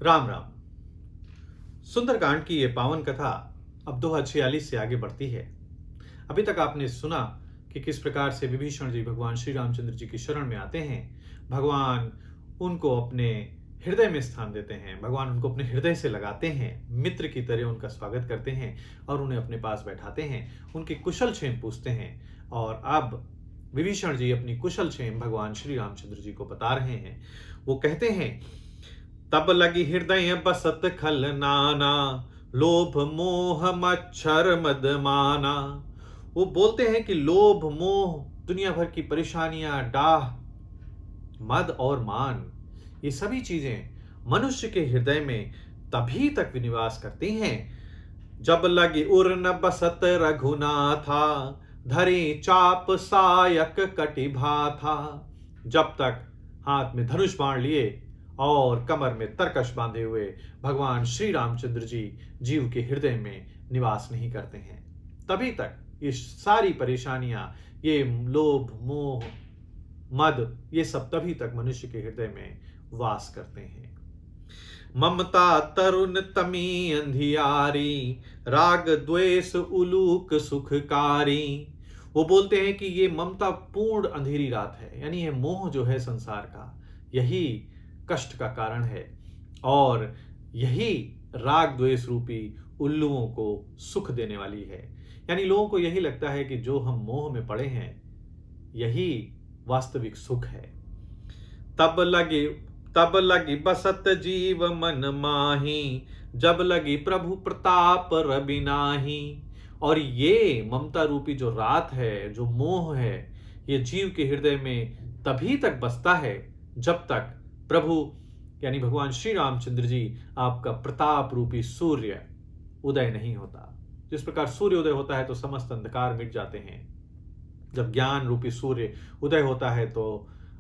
राम राम। सुंदरकांड की ये पावन कथा अब दोहा 46 से आगे बढ़ती है। अभी तक आपने सुना कि किस प्रकार से विभीषण जी भगवान श्री रामचंद्र जी की शरण में आते हैं। भगवान उनको अपने हृदय में स्थान देते हैं, भगवान उनको अपने हृदय से लगाते हैं, मित्र की तरह उनका स्वागत करते हैं और उन्हें अपने पास बैठाते हैं, उनकी कुशल क्षेम पूछते हैं। और अब विभीषण जी अपनी कुशल क्षेम भगवान श्री रामचंद्र जी को बता रहे हैं। वो कहते हैं, तब लगी हृदय बसत खल नाना, लोभ मोह मच्छर मद माना। वो बोलते हैं कि लोभ मोह, दुनिया भर की परेशानियां, डाह, मद और मान, ये सभी चीजें मनुष्य के हृदय में तभी तक निवास करती हैं जब लगी उर न बसत रघुनाथा, धरे चाप सायक कटिभा था। जब तक हाथ में धनुष बाण लिए और कमर में तरकश बांधे हुए भगवान श्री रामचंद्र जी जीव के हृदय में निवास नहीं करते हैं, तभी तक ये सारी परेशानियां, ये लोभ मोह मद, ये सब तभी तक मनुष्य के हृदय में वास करते हैं। ममता तरुण तमी अंधियारी, राग द्वेष उलूक सुखकारी। वो बोलते हैं कि ये ममता पूर्ण अंधेरी रात है, यानी ये मोह जो है संसार का, यही कष्ट का कारण है और यही राग द्वेष रूपी उल्लुओं को सुख देने वाली है। यानी लोगों को यही लगता है कि जो हम मोह में पड़े हैं यही वास्तविक सुख है। तब लगी बसत जीव मन माही, जब लगी प्रभु प्रताप रवि नाही। और ये ममता रूपी जो रात है, जो मोह है, ये जीव के हृदय में तभी तक बसता है जब तक प्रभु यानी भगवान श्री रामचंद्र जी आपका प्रताप रूपी सूर्य उदय नहीं होता। जिस प्रकार सूर्य उदय होता है तो समस्त अंधकार मिट जाते हैं, जब ज्ञान रूपी सूर्य उदय होता है तो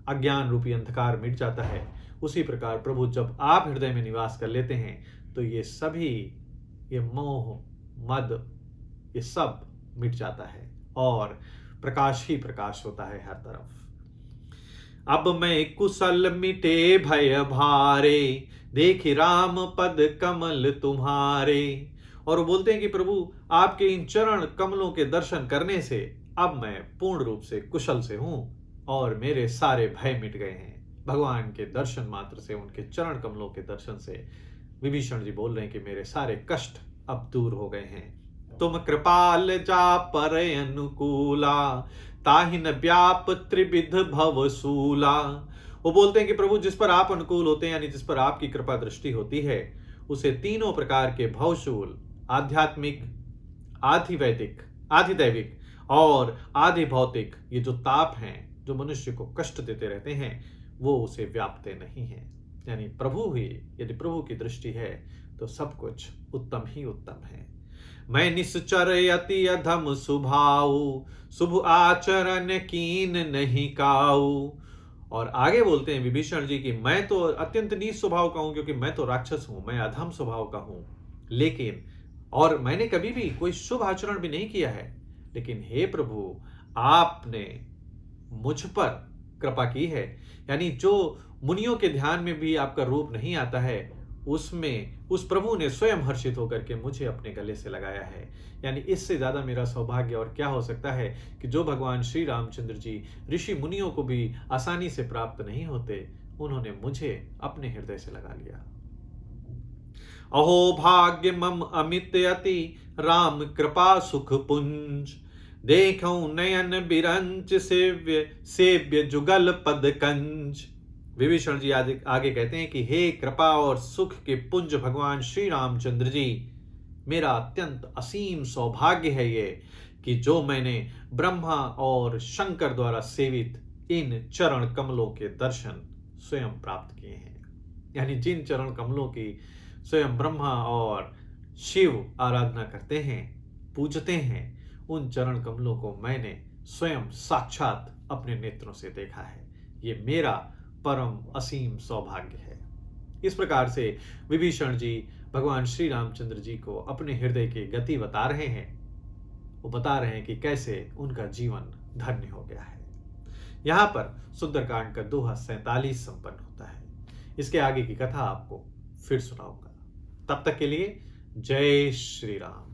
अज्ञान रूपी अंधकार मिट जाता है। उसी प्रकार प्रभु जब आप हृदय में निवास कर लेते हैं तो ये सभी, ये मोह मद, ये सब मिट जाता है और प्रकाश ही प्रकाश होता है हर तरफ। अब मैं कुशल मिटे भय भारे, देखि राम पद कमल तुम्हारे। और वो बोलते हैं कि प्रभु आपके इन चरण कमलों के दर्शन करने से अब मैं पूर्ण रूप से कुशल से हूं और मेरे सारे भय मिट गए हैं। भगवान के दर्शन मात्र से, उनके चरण कमलों के दर्शन से विभीषण जी बोल रहे हैं कि मेरे सारे कष्ट अब दूर हो गए हैं। तुम कृपाल जा पर अनुकूला, ताहिन व्याप त्रिविध भवसूला। वो बोलते हैं कि प्रभु जिस पर आप अनुकूल होते हैं, यानी जिस पर आपकी कृपा दृष्टि होती है, उसे तीनों प्रकार के भवशूल, आध्यात्मिक, आधिवैदिक, आधिदैविक और आधि भौतिक, ये जो ताप हैं जो मनुष्य को कष्ट देते रहते हैं, वो उसे व्यापते नहीं हैं। यानी प्रभु ही, यदि प्रभु की दृष्टि है तो सब कुछ उत्तम ही उत्तम है। मैं निश्चर अति अधम स्वभाव, शुभ आचरण कीन नहीं काऊ। और आगे बोलते हैं विभीषण जी कि मैं तो अत्यंत नीच स्वभाव का हूं, क्योंकि मैं तो राक्षस हूं, मैं अधम स्वभाव का हूं, लेकिन और मैंने कभी भी कोई शुभ आचरण भी नहीं किया है। लेकिन हे प्रभु, आपने मुझ पर कृपा की है, यानी जो मुनियों के ध्यान में भी आपका रूप नहीं आता है, उसमें उस प्रभु ने स्वयं हर्षित होकर के मुझे अपने गले से लगाया है। यानी इससे ज्यादा मेरा सौभाग्य और क्या हो सकता है कि जो भगवान श्री रामचंद्र जी ऋषि मुनियों को भी आसानी से प्राप्त नहीं होते, उन्होंने मुझे अपने हृदय से लगा लिया। अहो भाग्य मम अमित अति, राम कृपा सुख पुंज। देखऊं नयन बिरंच सेव्य, सेव्य जुगल पद कंज। विभीषण जी आगे कहते हैं कि हे कृपा और सुख के पुंज भगवान श्री रामचंद्र जी, मेरा अत्यंत असीम सौभाग्य है ये कि जो मैंने ब्रह्मा और शंकर द्वारा सेवित इन चरण कमलों के दर्शन स्वयं प्राप्त किए हैं। यानी जिन चरण कमलों की स्वयं ब्रह्मा और शिव आराधना करते हैं, पूजते हैं, उन चरण कमलों को मैंने स्वयं साक्षात अपने नेत्रों से देखा है। ये मेरा परम असीम सौभाग्य है। इस प्रकार से विभीषण जी भगवान श्री रामचंद्र जी को अपने हृदय की गति बता रहे हैं। वो बता रहे हैं कि कैसे उनका जीवन धन्य हो गया है। यहां पर सुंदरकांड का दोहा 47 संपन्न होता है। इसके आगे की कथा आपको फिर सुनाऊंगा। तब तक के लिए जय श्री राम।